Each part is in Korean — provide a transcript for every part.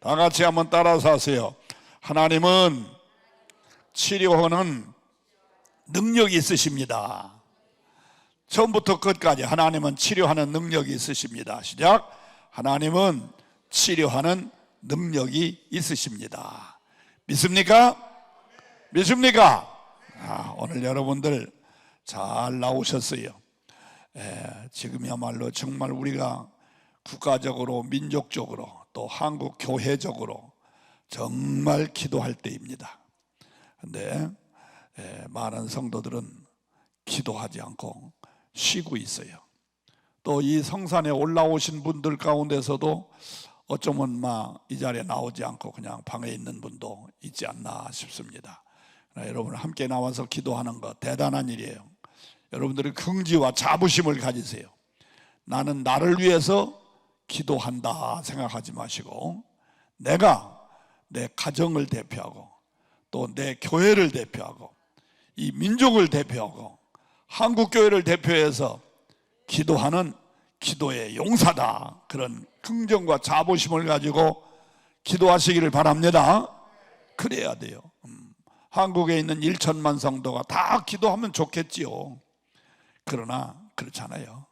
다 같이 한번 따라서 하세요. 하나님은 치료하는 능력이 있으십니다. 처음부터 끝까지 하나님은 치료하는 능력이 있으십니다. 시작. 하나님은 치료하는 능력이 있으십니다. 믿습니까? 믿습니까? 오늘 여러분들 잘 나오셨어요. 지금이야말로 정말 우리가 국가적으로 민족적으로 또 한국 교회적으로 정말 기도할 때입니다. 그런데 많은 성도들은 기도하지 않고 쉬고 있어요. 또 이 성산에 올라오신 분들 가운데서도 어쩌면 이 자리에 나오지 않고 그냥 방에 있는 분도 있지 않나 싶습니다. 여러분 함께 나와서 기도하는 것 대단한 일이에요. 여러분들의 긍지와 자부심을 가지세요. 나는 나를 위해서 기도한다 생각하지 마시고, 내가 내 가정을 대표하고 또 내 교회를 대표하고 이 민족을 대표하고 한국교회를 대표해서 기도하는 기도의 용사다, 그런 긍정과 자부심을 가지고 기도하시기를 바랍니다. 그래야 돼요. 한국에 있는 1천만 성도가 다 기도하면 좋겠지요. 그러나 그렇잖아요.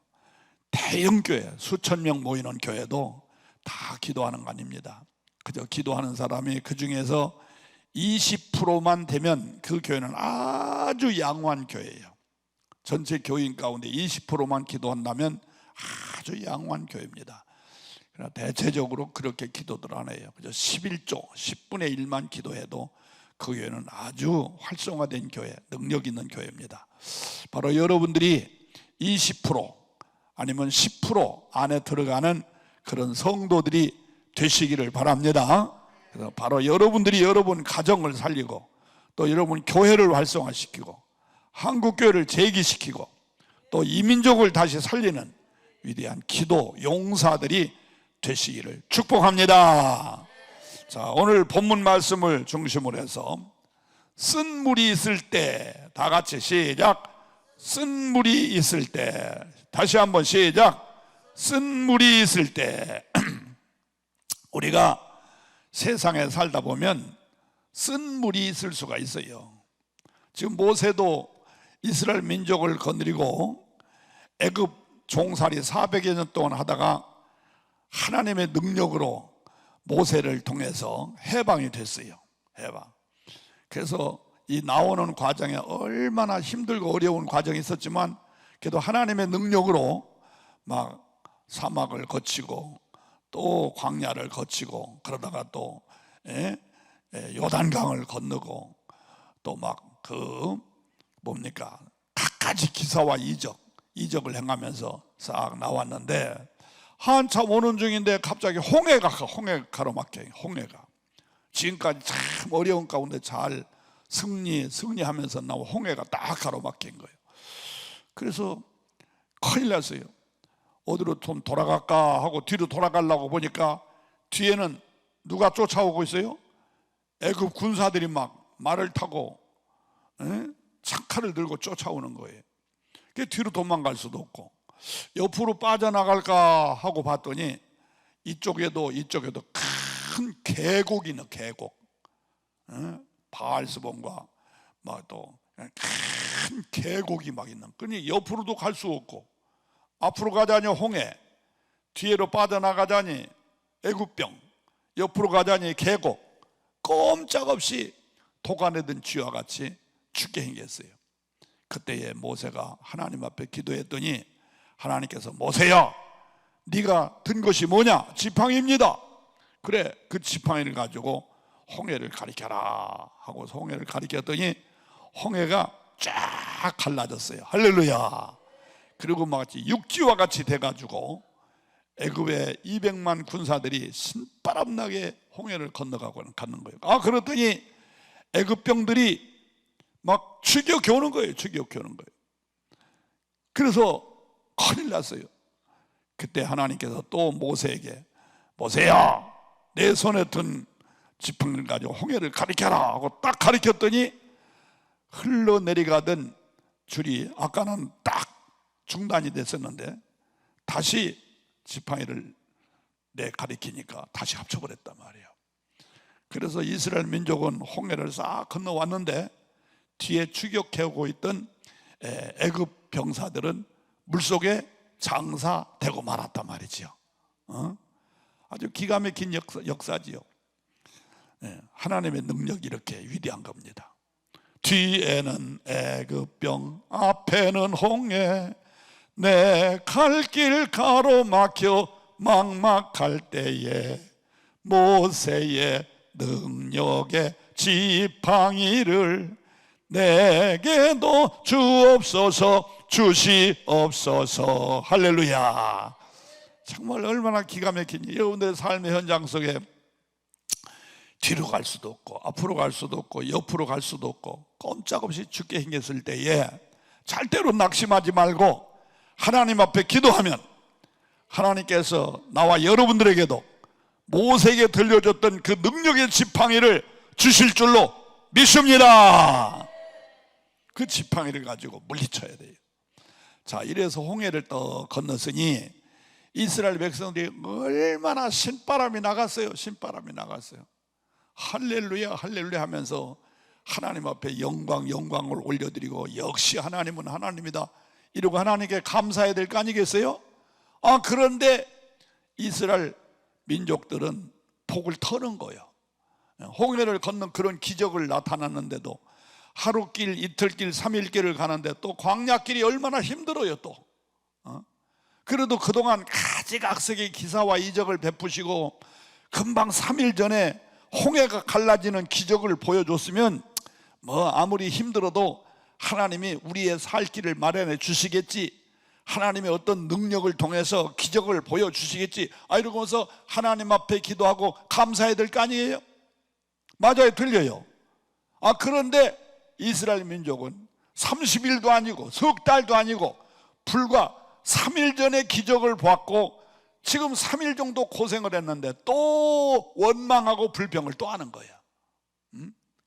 대형 교회 수천 명 모이는 교회도 다 기도하는 거 아닙니다. 그저 기도하는 사람이 그 중에서 20%만 되면 그 교회는 아주 양호한 교회예요. 전체 교인 가운데 20%만 기도한다면 아주 양호한 교회입니다. 그러나 대체적으로 그렇게 기도들 안 해요. 그저 11조 10분의 1만 기도해도 그 교회는 아주 활성화된 교회, 능력 있는 교회입니다. 바로 여러분들이 20% 아니면 10% 안에 들어가는 그런 성도들이 되시기를 바랍니다. 그래서 바로 여러분들이 여러분 가정을 살리고 또 여러분 교회를 활성화시키고 한국교회를 재기시키고 또 이민족을 다시 살리는 위대한 기도 용사들이 되시기를 축복합니다. 자, 오늘 본문 말씀을 중심으로 해서 쓴 물이 있을 때, 다 같이 시작. 쓴 물이 있을 때, 다시 한번 시작. 쓴 물이 있을 때. 우리가 세상에 살다 보면 쓴 물이 있을 수가 있어요. 지금 모세도 이스라엘 민족을 건드리고 애굽 종살이 400여 년 동안 하다가 하나님의 능력으로 모세를 통해서 해방이 됐어요. 해방. 그래서 이 나오는 과정에 얼마나 힘들고 어려운 과정이 있었지만 그래도 하나님의 능력으로 막 사막을 거치고 또 광야를 거치고 그러다가 또 요단강을 건너고 또 막 갖가지 기사와 이적을 행하면서 싹 나왔는데 한참 오는 중인데 갑자기 홍해가 가로막혀요. 홍해가 지금까지 참 어려운 가운데 잘 승리하면서 나온 홍해가 딱 가로막힌 거예요. 그래서 큰일 났어요. 어디로 좀 돌아갈까 하고 뒤로 돌아가려고 보니까 뒤에는 누가 쫓아오고 있어요? 애굽 군사들이 막 말을 타고 창칼을 들고 쫓아오는 거예요. 뒤로 도망갈 수도 없고 옆으로 빠져나갈까 하고 봤더니 이쪽에도 큰 계곡이 있는 계곡, 바알스본과 막 또 큰 계곡이 막 있는. 그러니 옆으로도 갈 수 없고 앞으로 가자니 홍해, 뒤로 빠져나가자니 애굽병, 옆으로 가자니 계곡, 꼼짝없이 독안에 든 쥐와 같이 죽게 생겼어요. 그때에 모세가 하나님 앞에 기도했더니 하나님께서 모세야, 네가 든 것이 뭐냐? 지팡이입니다. 그래, 그 지팡이를 가지고 홍해를 가리켜라 하고 홍해를 가리켰더니 홍해가 쫙 갈라졌어요. 할렐루야. 그리고 마치 육지와 같이 돼가지고 애굽의 200만 군사들이 신바람나게 홍해를 건너가고 가는 거예요. 그랬더니 애굽 병들이 막 추격해오는 거예요. 그래서 큰일 났어요. 그때 하나님께서 또 모세에게 모세야, 내 손에 든 지팡이를 가지고 홍해를 가리켜라 하고 딱 가리켰더니 흘러내려가던 줄이 아까는 딱 중단이 됐었는데 다시 지팡이를 가리키니까 다시 합쳐버렸단 말이에요. 그래서 이스라엘 민족은 홍해를 싹 건너왔는데 뒤에 추격해오고 있던 애굽 병사들은 물속에 장사되고 말았단 말이지요. 아주 기가 막힌 역사지요. 하나님의 능력이 이렇게 위대한 겁니다. 뒤에는 애굽병, 앞에는 홍해, 내 갈 길 가로막혀 막막할 때에 모세의 능력의 지팡이를 내게도 주옵소서, 주시옵소서. 할렐루야. 정말 얼마나 기가 막히니. 여러분들의 삶의 현장 속에 뒤로 갈 수도 없고 앞으로 갈 수도 없고 옆으로 갈 수도 없고 꼼짝없이 죽게 생겼을 때에 절대로 낙심하지 말고 하나님 앞에 기도하면 하나님께서 나와 여러분들에게도 모세에게 들려줬던 그 능력의 지팡이를 주실 줄로 믿습니다. 그 지팡이를 가지고 물리쳐야 돼요. 자, 이래서 홍해를 또 건넜으니 이스라엘 백성들이 얼마나 신바람이 나갔어요. 신바람이 나갔어요. 할렐루야 할렐루야 하면서 하나님 앞에 영광을 올려드리고 역시 하나님은 하나님이다 이러고 하나님께 감사해야 될 거 아니겠어요? 그런데 이스라엘 민족들은 폭을 터는 거예요. 홍해를 건넌 그런 기적을 나타났는데도 하루길, 이틀길, 3일길을 가는데 또 광야길이 얼마나 힘들어요. 또 그래도 그동안 가지각색의 기사와 이적을 베푸시고 금방 3일 전에 홍해가 갈라지는 기적을 보여줬으면 뭐 아무리 힘들어도 하나님이 우리의 살 길을 마련해 주시겠지, 하나님의 어떤 능력을 통해서 기적을 보여주시겠지 이러면서 하나님 앞에 기도하고 감사해야 될 거 아니에요? 맞아요, 들려요. 그런데 이스라엘 민족은 30일도 아니고 석 달도 아니고 불과 3일 전에 기적을 보았고 지금 3일 정도 고생을 했는데 또 원망하고 불평을 또 하는 거야.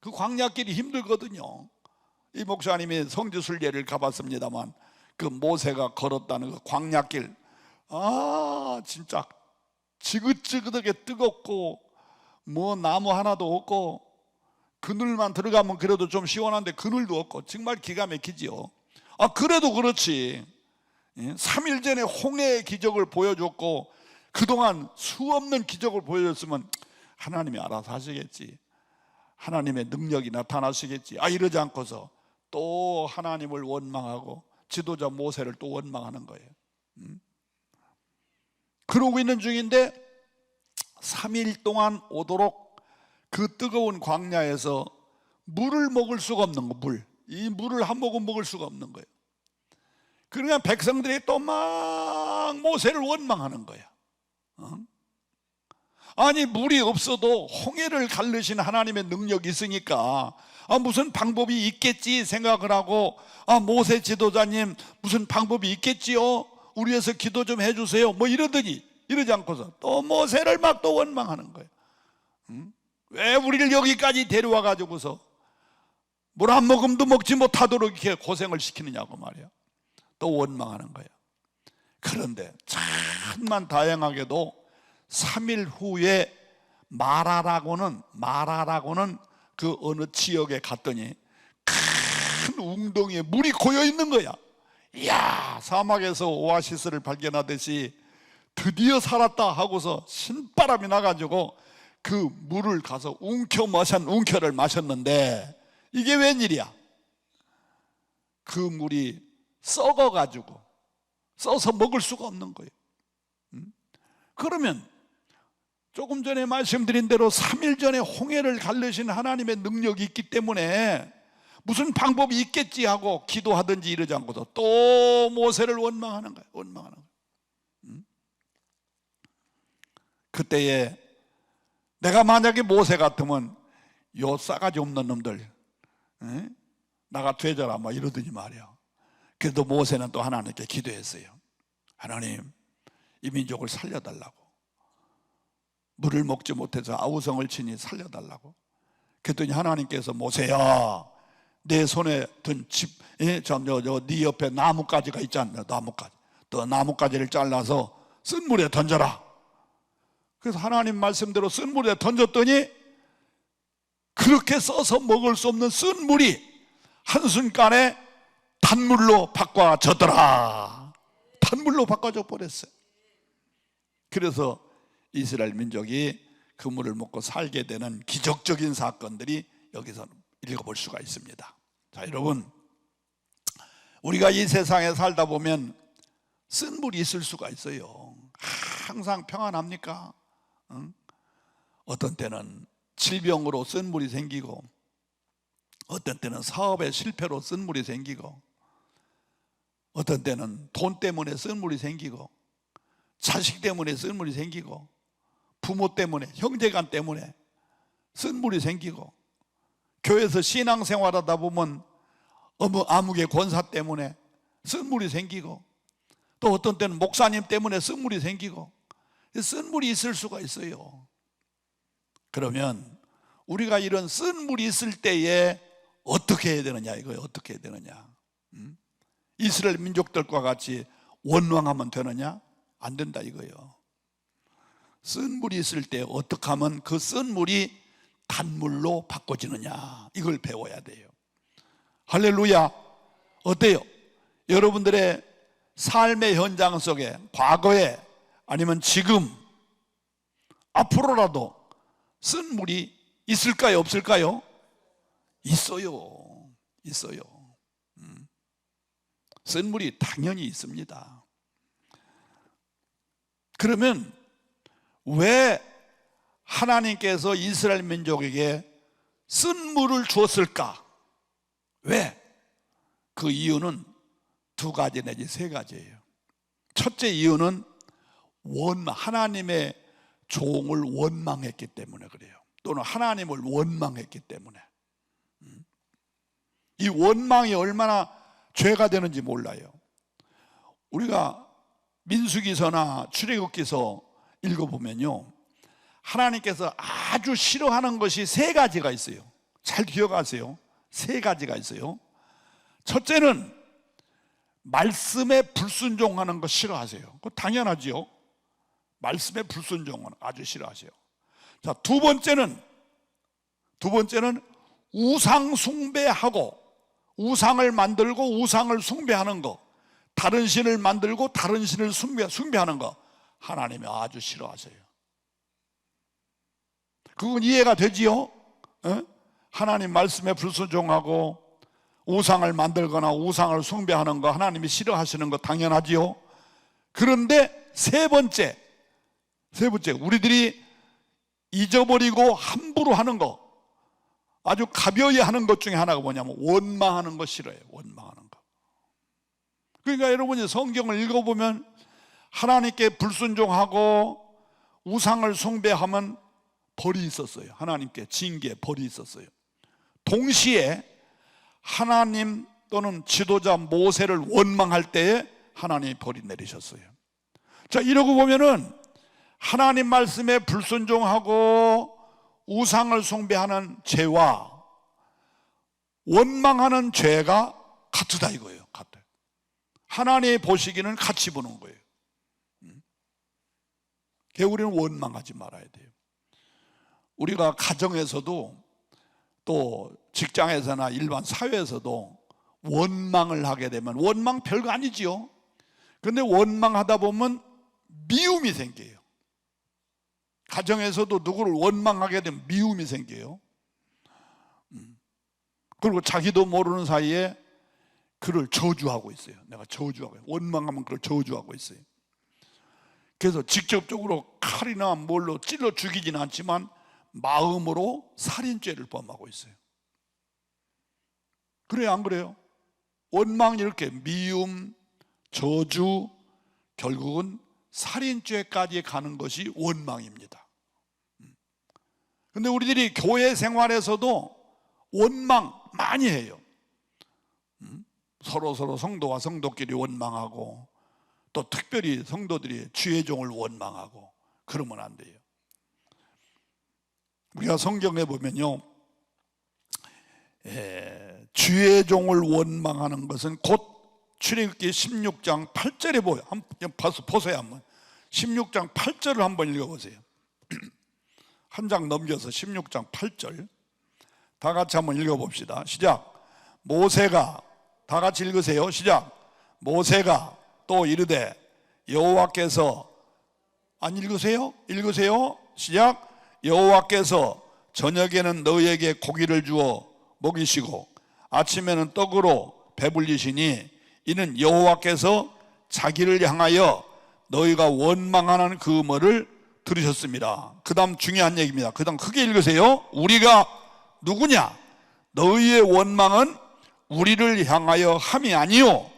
그 광야길이 힘들거든요. 이 목사님이 성지순례를 가봤습니다만 그 모세가 걸었다는 그 광야길, 진짜 지긋지긋하게 뜨겁고 뭐 나무 하나도 없고 그늘만 들어가면 그래도 좀 시원한데 그늘도 없고 정말 기가 막히지요. 그래도 그렇지 3일 전에 홍해의 기적을 보여줬고 그동안 수없는 기적을 보여줬으면 하나님이 알아서 하시겠지, 하나님의 능력이 나타나시겠지 이러지 않고서 또 하나님을 원망하고 지도자 모세를 또 원망하는 거예요. 그러고 있는 중인데 3일 동안 오도록 그 뜨거운 광야에서 물을 먹을 수가 없는 거예요. 이 물을 한 모금 먹을 수가 없는 거예요. 그러니까 백성들이 또 막 모세를 원망하는 거야. 아니 물이 없어도 홍해를 가르신 하나님의 능력이 있으니까 무슨 방법이 있겠지 생각을 하고 모세 지도자님 무슨 방법이 있겠지요, 우리 위해서 기도 좀 해주세요 뭐 이러더니 이러지 않고서 또 모세를 막 또 원망하는 거예요. 왜 우리를 여기까지 데려와 가지고서 물 한 모금도 먹지 못하도록 이렇게 고생을 시키느냐고 말이야. 또 원망하는 거예요. 그런데 천만 다행하게도 3일 후에 마라라고는 그 어느 지역에 갔더니 큰 웅덩이에 물이 고여 있는 거야. 이야, 사막에서 오아시스를 발견하듯이 드디어 살았다 하고서 신바람이 나가지고 그 물을 가서 웅켜를 마셨는데 이게 웬일이야? 그 물이 썩어가지고 써서 먹을 수가 없는 거예요. 그러면 조금 전에 말씀드린 대로 3일 전에 홍해를 가르신 하나님의 능력이 있기 때문에 무슨 방법이 있겠지 하고 기도하든지 이러지 않고도 또 모세를 원망하는 거예요. 원망하는 거예요. 그때에 내가 만약에 모세 같으면 요 싸가지 없는 놈들 나가 되져라 뭐 이러더니 말이야. 그래도 모세는 또 하나님께 기도했어요. 하나님, 이 민족을 살려달라고, 물을 먹지 못해서 아우성을 치니 살려달라고. 그랬더니 하나님께서 모세야, 내 손에 든 네 옆에 나뭇가지가 있지 않나, 나뭇가지, 또 나뭇가지를 잘라서 쓴 물에 던져라. 그래서 하나님 말씀대로 쓴 물에 던졌더니 그렇게 써서 먹을 수 없는 쓴 물이 한순간에 단물로 바꿔졌더라. 단물로 바꿔져 버렸어요. 그래서 이스라엘 민족이 그 물을 먹고 살게 되는 기적적인 사건들이 여기서 읽어볼 수가 있습니다. 자, 여러분, 우리가 이 세상에 살다 보면 쓴 물이 있을 수가 있어요. 항상 평안합니까? 응? 어떤 때는 질병으로 쓴 물이 생기고, 어떤 때는 사업의 실패로 쓴 물이 생기고, 어떤 때는 돈 때문에 쓴 물이 생기고, 자식 때문에 쓴 물이 생기고, 부모 때문에, 형제간 때문에 쓴 물이 생기고, 교회에서 신앙생활하다 보면 암흑의 권사 때문에 쓴 물이 생기고, 또 어떤 때는 목사님 때문에 쓴 물이 생기고, 쓴 물이 있을 수가 있어요. 그러면 우리가 이런 쓴 물이 있을 때에 어떻게 해야 되느냐, 이거예요. 어떻게 해야 되느냐. 이스라엘 민족들과 같이 원망하면 되느냐? 안 된다, 이거예요. 쓴 물이 있을 때 어떻게 하면 그 쓴 물이 단물로 바꿔지느냐, 이걸 배워야 돼요. 할렐루야. 어때요? 여러분들의 삶의 현장 속에, 과거에 아니면 지금, 앞으로라도 쓴 물이 있을까요, 없을까요? 있어요. 있어요. 쓴 물이 당연히 있습니다. 그러면 왜 하나님께서 이스라엘 민족에게 쓴 물을 주었을까? 왜? 그 이유는 두 가지 내지 세 가지예요. 첫째 이유는 하나님의 종을 원망했기 때문에 그래요. 또는 하나님을 원망했기 때문에. 이 원망이 얼마나 죄가 되는지 몰라요. 우리가 민수기서나 출애굽기서 읽어보면요, 하나님께서 아주 싫어하는 것이 세 가지가 있어요. 잘 기억하세요. 세 가지가 있어요. 첫째는 말씀에 불순종하는 거 싫어하세요. 그거 당연하지요. 말씀에 불순종은 아주 싫어하세요. 자, 두 번째는 우상 숭배하고, 우상을 만들고 우상을 숭배하는 거, 다른 신을 만들고 다른 신을 숭배하는 거 하나님이 아주 싫어하세요. 그건 이해가 되지요? 하나님 말씀에 불순종하고 우상을 만들거나 우상을 숭배하는 거 하나님이 싫어하시는 거 당연하지요. 그런데 세 번째, 우리들이 잊어버리고 함부로 하는 거, 아주 가벼이 하는 것 중에 하나가 뭐냐면 원망하는 거 싫어해요. 원망하는 거. 그러니까 여러분이 성경을 읽어보면 하나님께 불순종하고 우상을 숭배하면 벌이 있었어요. 하나님께 징계, 벌이 있었어요. 동시에 하나님 또는 지도자 모세를 원망할 때에 하나님이 벌이 내리셨어요. 자, 이러고 보면은 하나님 말씀에 불순종하고 우상을 숭배하는 죄와 원망하는 죄가 같다 이거예요. 같아요. 하나님이 보시기는 같이 보는 거예요. 그래서 우리는 원망하지 말아야 돼요. 우리가 가정에서도 또 직장에서나 일반 사회에서도 원망을 하게 되면, 원망 별거 아니지요. 그런데 원망하다 보면 미움이 생겨요. 가정에서도 누구를 원망하게 되면 미움이 생겨요. 그리고 자기도 모르는 사이에 그를 저주하고 있어요. 내가 저주하고 있어요. 원망하면 그를 저주하고 있어요. 그래서 직접적으로 칼이나 뭘로 찔러 죽이지는 않지만 마음으로 살인죄를 범하고 있어요. 그래요, 안 그래요? 원망이 이렇게 미움, 저주, 결국은 살인죄까지 가는 것이 원망입니다. 그런데 우리들이 교회 생활에서도 원망 많이 해요. 서로 성도와 성도끼리 원망하고, 또 특별히 성도들이 주의 종을 원망하고, 그러면 안 돼요. 우리가 성경에 보면요, 주의 종을 원망하는 것은 곧 출애굽기 16장 8절에 보여요. 한번 보세요. 한번 16장 8절을 한번 읽어보세요. 한 장 넘겨서 16장 8절. 다 같이 한번 읽어봅시다. 시작. 모세가, 다 같이 읽으세요. 시작. 모세가 또 이르되 여호와께서, 안 읽으세요? 읽으세요. 시작. 여호와께서 저녁에는 너희에게 고기를 주어 먹이시고 아침에는 떡으로 배불리시니 이는 여호와께서 자기를 향하여 너희가 원망하는 그 말을 들으셨습니다. 그 다음 중요한 얘기입니다. 그 다음 크게 읽으세요. 우리가 누구냐? 너희의 원망은 우리를 향하여 함이 아니요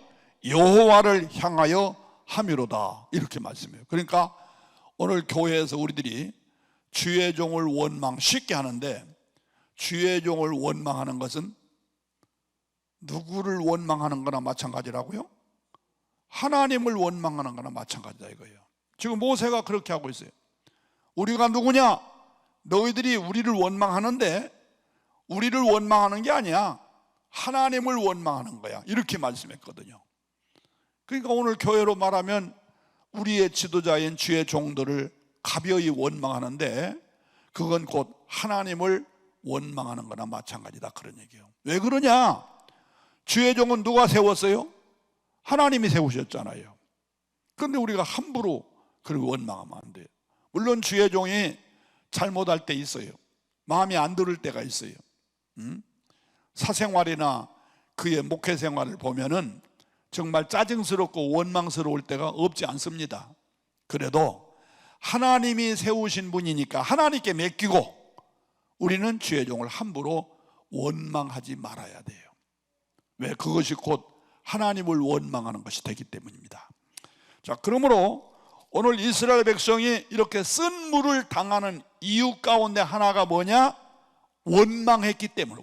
여호와를 향하여 함이로다. 이렇게 말씀해요. 그러니까 오늘 교회에서 우리들이 주의 종을 원망 쉽게 하는데, 주의 종을 원망하는 것은 누구를 원망하는 거나 마찬가지라고요? 하나님을 원망하는 거나 마찬가지다 이거예요. 지금 모세가 그렇게 하고 있어요. 우리가 누구냐? 너희들이 우리를 원망하는데 우리를 원망하는 게 아니야, 하나님을 원망하는 거야, 이렇게 말씀했거든요. 그러니까 오늘 교회로 말하면 우리의 지도자인 주의 종들을 가벼이 원망하는데 그건 곧 하나님을 원망하는 거나 마찬가지다, 그런 얘기예요. 왜 그러냐? 주의 종은 누가 세웠어요? 하나님이 세우셨잖아요. 그런데 우리가 함부로 그걸 원망하면 안 돼요. 물론 주의 종이 잘못할 때 있어요. 마음에 안 들을 때가 있어요. 사생활이나 그의 목회 생활을 보면은 정말 짜증스럽고 원망스러울 때가 없지 않습니다. 그래도 하나님이 세우신 분이니까 하나님께 맡기고 우리는 주의 종을 함부로 원망하지 말아야 돼요. 왜? 그것이 곧 하나님을 원망하는 것이 되기 때문입니다. 자, 그러므로 오늘 이스라엘 백성이 이렇게 쓴물을 당하는 이유 가운데 하나가 뭐냐? 원망했기 때문에.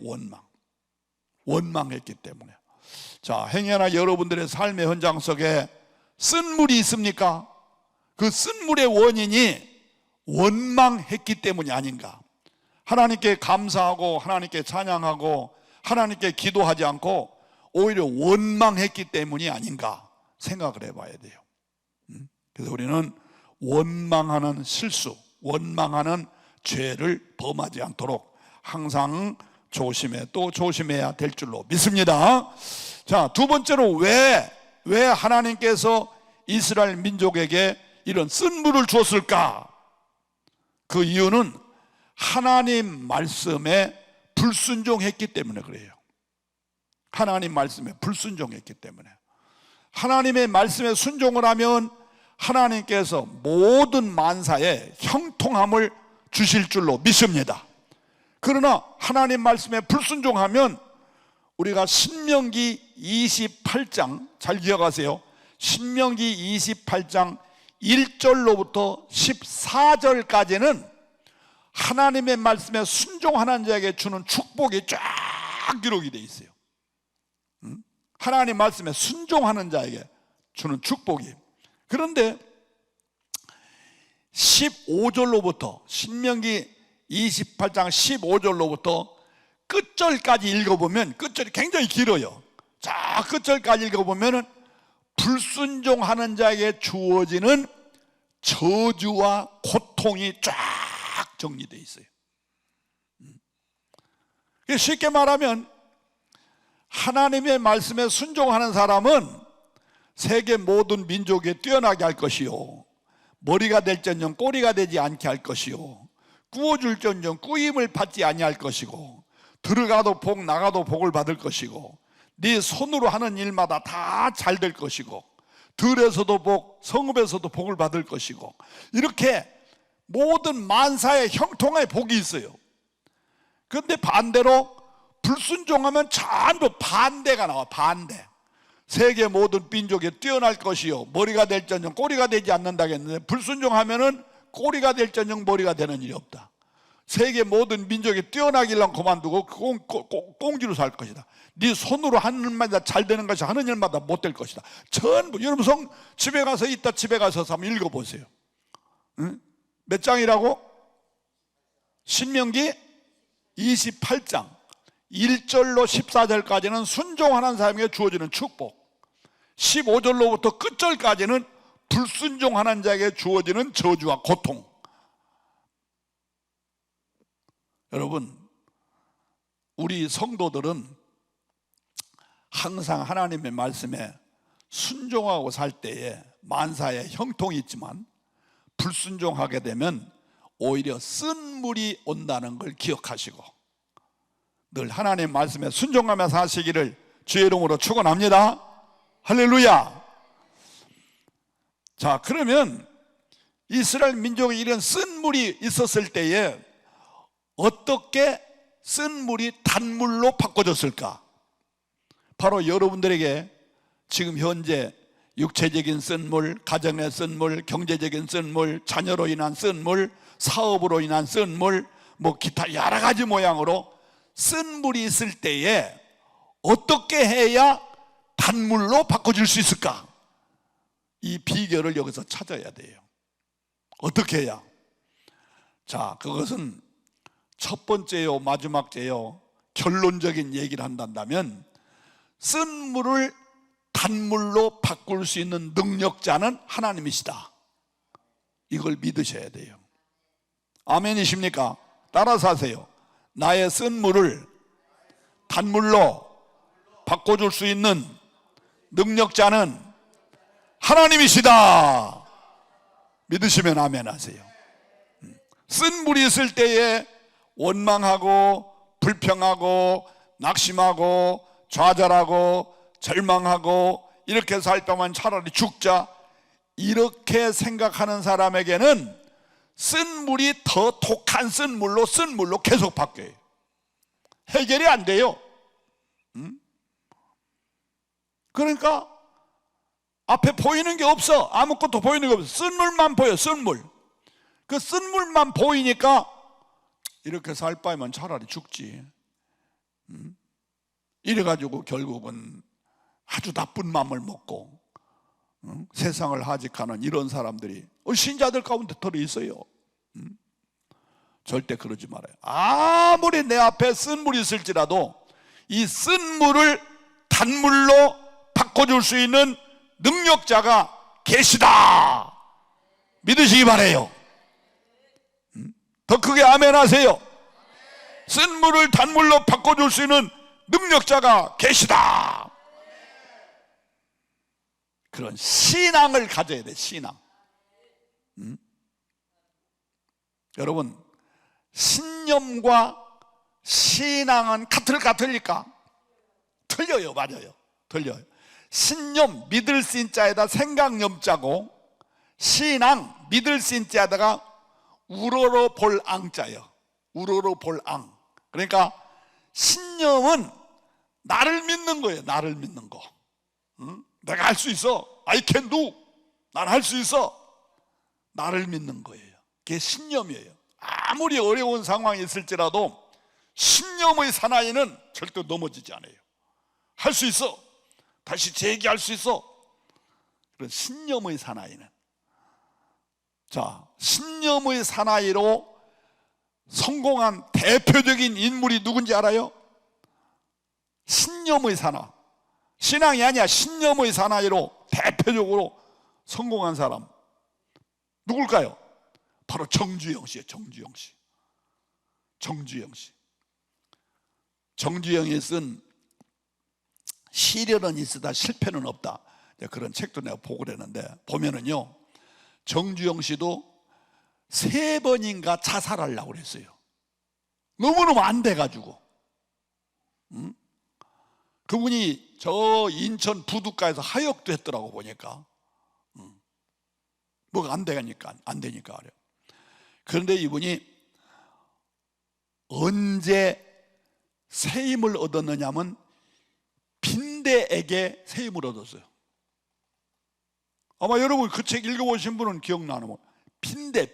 원망했기 때문에. 자, 행여나 여러분들의 삶의 현장 속에 쓴물이 있습니까? 그 쓴물의 원인이 원망했기 때문이 아닌가? 하나님께 감사하고 하나님께 찬양하고 하나님께 기도하지 않고 오히려 원망했기 때문이 아닌가 생각을 해봐야 돼요. 그래서 우리는 원망하는 실수, 원망하는 죄를 범하지 않도록 항상 또 조심해야 될 줄로 믿습니다. 자, 두 번째로 왜 하나님께서 이스라엘 민족에게 이런 쓴물을 줬을까? 그 이유는 하나님 말씀에 불순종했기 때문에 그래요. 하나님 말씀에 불순종했기 때문에. 하나님의 말씀에 순종을 하면 하나님께서 모든 만사에 형통함을 주실 줄로 믿습니다. 그러나 하나님 말씀에 불순종하면 우리가 신명기 28장 잘 기억하세요. 신명기 28장 1절로부터 14절까지는 하나님의 말씀에 순종하는 자에게 주는 축복이 쫙 기록이 되어 있어요. 하나님 말씀에 순종하는 자에게 주는 축복이. 그런데 15절로부터 신명기 28장 15절로부터 끝절까지 읽어보면, 끝절이 굉장히 길어요. 자, 끝절까지 읽어보면 불순종하는 자에게 주어지는 저주와 고통이 쫙 정리되어 있어요. 쉽게 말하면 하나님의 말씀에 순종하는 사람은 세계 모든 민족에 뛰어나게 할 것이요, 머리가 될전정 꼬리가 되지 않게 할 것이요, 구워줄전정 꾸임을 받지 아니할 것이고, 들어가도 복 나가도 복을 받을 것이고, 네 손으로 하는 일마다 다 잘 될 것이고, 들에서도 복, 성읍에서도 복을 받을 것이고, 이렇게 모든 만사의 형통의 복이 있어요. 그런데 반대로 불순종하면 전부 반대가 나와. 반대. 세계 모든 민족에 뛰어날 것이요, 머리가 될전정 꼬리가 되지 않는다겠는데, 불순종하면은 꼬리가 될전정 머리가 되는 일이 없다. 세계 모든 민족이 뛰어나길란 그만두고 꽁지로 살 것이다. 네 손으로 하는 일마다 잘 되는 것이 하는 일마다 못 될 것이다. 전부. 여러분 집에 가서 집에 가서 한번 읽어보세요. 응? 몇 장이라고? 신명기 28장 1절로 14절까지는 순종하는 사람에게 주어지는 축복, 15절로부터 끝절까지는 불순종하는 자에게 주어지는 저주와 고통. 여러분, 우리 성도들은 항상 하나님의 말씀에 순종하고 살 때에 만사에 형통이 있지만 불순종하게 되면 오히려 쓴물이 온다는 걸 기억하시고 늘 하나님의 말씀에 순종하며 사시기를 주의 이름으로 축원합니다. 할렐루야. 자, 그러면 이스라엘 민족이 이런 쓴물이 있었을 때에 어떻게 쓴물이 단물로 바꿔졌을까? 바로 여러분들에게 지금 현재 육체적인 쓴물, 가정의 쓴물, 경제적인 쓴물, 자녀로 인한 쓴물, 사업으로 인한 쓴물, 기타 여러 가지 모양으로 쓴물이 있을 때에 어떻게 해야 단물로 바꿔줄 수 있을까? 이 비결을 여기서 찾아야 돼요. 어떻게 해야? 자, 그것은 첫 번째요, 마지막째요, 결론적인 얘기를 한다면 쓴물을 단물로 바꿀 수 있는 능력자는 하나님이시다. 이걸 믿으셔야 돼요. 아멘이십니까? 따라서 하세요. 나의 쓴물을 단물로 바꿔줄 수 있는 능력자는 하나님이시다. 믿으시면 아멘 하세요. 쓴물이 있을 때에 원망하고 불평하고 낙심하고 좌절하고 절망하고 이렇게 살 동안 차라리 죽자 이렇게 생각하는 사람에게는 쓴물이 더 독한 쓴물로 계속 바뀌어요. 해결이 안 돼요. 그러니까 앞에 보이는 게 없어. 아무것도 보이는 게 없어. 쓴물만 보여. 쓴물. 그 쓴물만 보이니까 이렇게 살 바에만 차라리 죽지. 이래가지고 결국은 아주 나쁜 마음을 먹고 세상을 하직하는 이런 사람들이 신자들 가운데 들어있어요. 절대 그러지 말아요. 아무리 내 앞에 쓴물이 있을지라도 이 쓴물을 단물로 바꿔줄 수 있는 능력자가 계시다. 믿으시기 바라요. 더 크게 아멘 하세요. 쓴물을 단물로 바꿔줄 수 있는 능력자가 계시다. 그런 신앙을 가져야 돼. 신앙. 여러분, 신념과 신앙은 같을까? 틀려요. 맞아요. 틀려요. 신념, 믿을 신자에다 생각념자고, 신앙, 믿을 신자에다가 우러러 볼 앙자예요. 우러러 볼 앙. 그러니까 신념은 나를 믿는 거예요. 나를 믿는 거. 내가 할 수 있어. I can do. 난 할 수 있어. 나를 믿는 거예요. 그게 신념이에요. 아무리 어려운 상황이 있을지라도 신념의 사나이는 절대 넘어지지 않아요. 할 수 있어. 다시 재기할 수 있어. 그런 신념의 사나이는, 자, 신념의 사나이로 성공한 대표적인 인물이 누군지 알아요? 신념의 사나. 신앙이 아니야. 신념의 사나이로 대표적으로 성공한 사람 누굴까요? 바로 정주영 씨예요. 정주영 씨. 정주영 씨. 정주영이 쓴 시련은 있으다 실패는 없다, 그런 책도 내가 보고 그랬는데, 보면은요, 정주영 씨도 3번인가 자살하려고 그랬어요. 너무너무 안 돼가지고. 그분이 저 인천 부두가에서 하역도 했더라고. 보니까 뭐가 안 되니까 그래요. 그런데 이분이 언제 새 힘을 얻었느냐면 빈대에게 새 힘을 얻었어요. 아마 여러분 그 책 읽어보신 분은 기억나는 거. 빈대.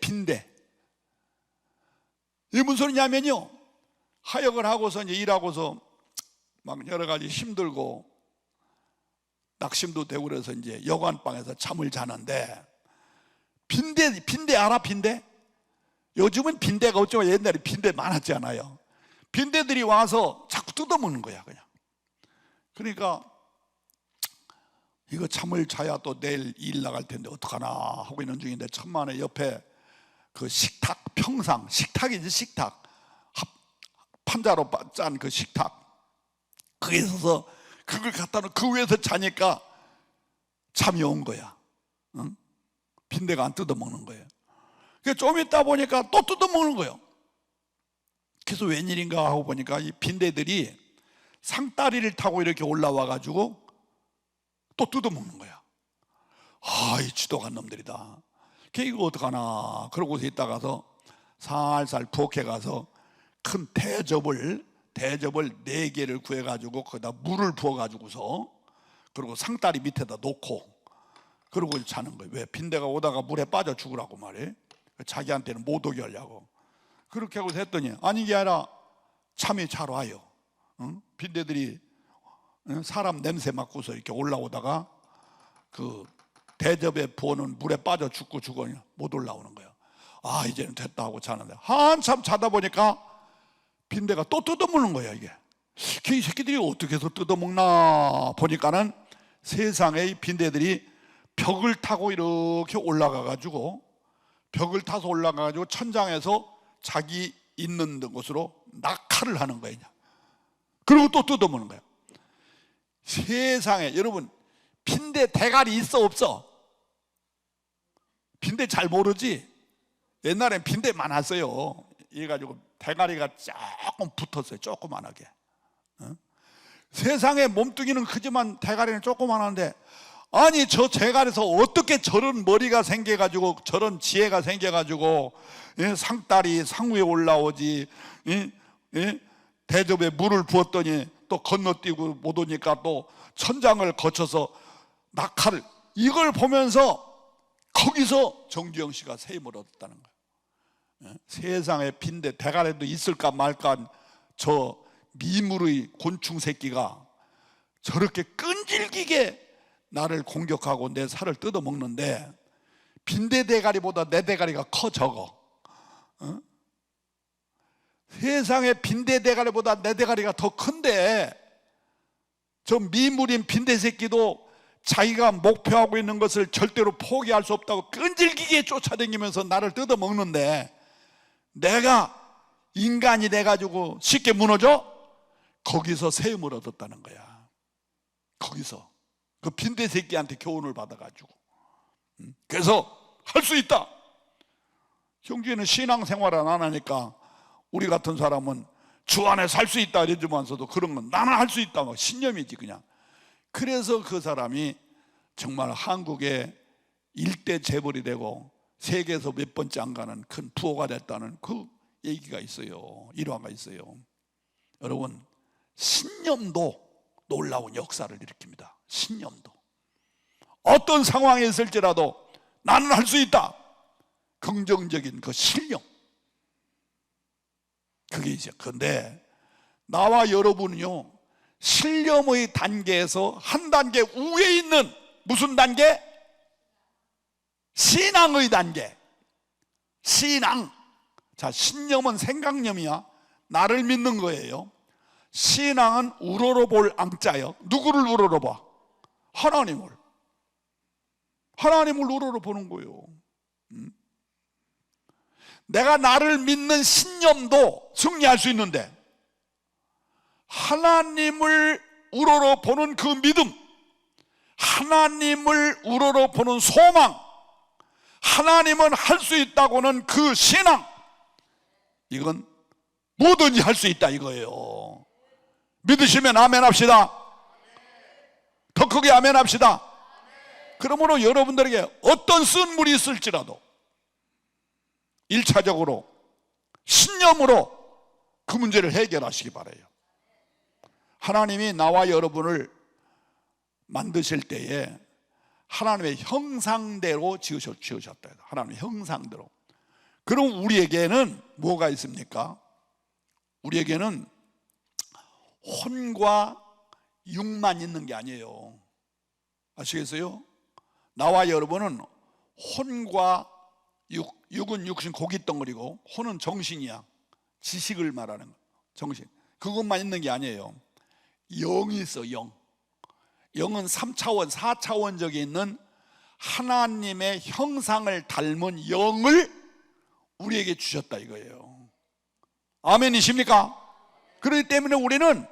이게 무슨 소리냐면요, 하역을 하고서 이제 일하고서 막 여러 가지 힘들고 낙심도 되고 그래서 이제 여관방에서 잠을 자는데, 빈대 알아? 빈대? 요즘은 빈대가 없지만 옛날에 빈대 많았지 않아요? 빈대들이 와서 자꾸 뜯어먹는 거야, 그냥. 그러니까 이거 잠을 자야 또 내일 일 나갈 텐데 어떡하나 하고 있는 중인데, 천만에 옆에 그 식탁, 평상, 식탁이지 식탁, 판자로 짠 그 식탁, 거기에 서서 그걸 갖다 놓고 그 위에서 자니까 잠이 온 거야. 응? 빈대가 안 뜯어먹는 거예요. 좀 있다 보니까 또 뜯어먹는 거예요. 그래서 웬일인가 하고 보니까 이 빈대들이 상다리를 타고 이렇게 올라와 가지고 또 뜯어먹는 거야. 이 지독한 놈들이다. 이거 어떡하나 그러고서 있다가서 살살 부엌에 가서 큰 대접을 4개를 구해가지고 거기다 물을 부어가지고서, 그리고 상다리 밑에다 놓고 그러고 자는 거예요. 왜? 빈대가 오다가 물에 빠져 죽으라고 말이에요. 자기한테는 못 오게 하려고. 그렇게 하고 했더니 아니 게 아니라 잠이 잘 와요. 응? 빈대들이 사람 냄새 맡고서 이렇게 올라오다가 그 대접에 부어놓은 물에 빠져 죽고 못 올라오는 거예요. 이제는 됐다 하고 자는데 한참 자다 보니까 빈대가 또 뜯어먹는 거야. 이게 이 새끼들이 어떻게 해서 뜯어먹나 보니까는 세상에 빈대들이 벽을 타고 이렇게 올라가가지고 천장에서 자기 있는 곳으로 낙하를 하는 거예요. 그리고 또 뜯어먹는 거예요. 세상에, 여러분, 빈대 대가리 있어 없어? 빈대 잘 모르지? 옛날엔 빈대 많았어요. 이래가지고 대가리가 조금 붙었어요. 조그만하게. 세상에 몸뚱이는 크지만 대가리는 조그만한데, 아니 저 대가리에서 어떻게 저런 머리가 생겨가지고 저런 지혜가 생겨가지고 상다리 상위에 올라오지. 대접에 물을 부었더니 또 건너뛰고 못 오니까 또 천장을 거쳐서 낙하를, 이걸 보면서 거기서 정주영 씨가 새 힘을 얻었다는 거예요. 세상에 빈대 대가리도 있을까 말까 저 미물의 곤충 새끼가 저렇게 끈질기게 나를 공격하고 내 살을 뜯어먹는데, 빈대 대가리보다 내 대가리가 커. 적어. 세상에 빈대 대가리보다 내 대가리가 더 큰데, 저 미물인 빈대 새끼도 자기가 목표하고 있는 것을 절대로 포기할 수 없다고 끈질기게 쫓아다니면서 나를 뜯어먹는데, 내가 인간이 돼가지고 쉽게 무너져? 거기서 새 힘을 얻었다는 거야. 거기서 그 빈대 새끼한테 교훈을 받아가지고. 그래서 할 수 있다. 형제는 신앙생활을 안 하니까 우리 같은 사람은 주 안에 살 수 있다 이러지만서도 그런 건 나는 할 수 있다 막 신념이지 그냥. 그래서 그 사람이 정말 한국의 일대 재벌이 되고 세계에서 몇 번째 안 가는 큰 부호가 됐다는 그 얘기가 있어요. 일화가 있어요. 여러분, 신념도 놀라운 역사를 일으킵니다. 신념도 어떤 상황에 있을지라도 나는 할 수 있다. 긍정적인 그 신념, 그게 이제. 근데 나와 여러분은요, 신념의 단계에서 한 단계 우에 있는 무슨 단계? 신앙의 단계. 신앙. 자, 신념은 생각념이야. 나를 믿는 거예요. 신앙은 우러러 볼 앙자요. 누구를 우러러 봐? 하나님을. 하나님을 우러러 보는 거예요. 내가 나를 믿는 신념도 승리할 수 있는데, 하나님을 우러러 보는 그 믿음, 하나님을 우러러 보는 소망, 하나님은 할 수 있다고는 그 신앙, 이건 뭐든지 할 수 있다 이거예요. 믿으시면 아멘 합시다. 더 크게 아멘 합시다. 그러므로 여러분들에게 어떤 쓴물이 있을지라도 1차적으로 신념으로 그 문제를 해결하시기 바라요. 하나님이 나와 여러분을 만드실 때에 하나님의 형상대로 지으셨다. 하나님의 형상대로. 그럼 우리에게는 뭐가 있습니까? 우리에게는 혼과 육만 있는 게 아니에요. 아시겠어요? 나와 여러분은 혼과 육은 육신 고깃덩어리고 혼은 정신이야. 지식을 말하는 거. 정신. 그것만 있는 게 아니에요. 영이 있어. 영. 영은 3차원 4차원적에 있는 하나님의 형상을 닮은 영을 우리에게 주셨다 이거예요. 아멘이십니까? 그렇기 때문에 우리는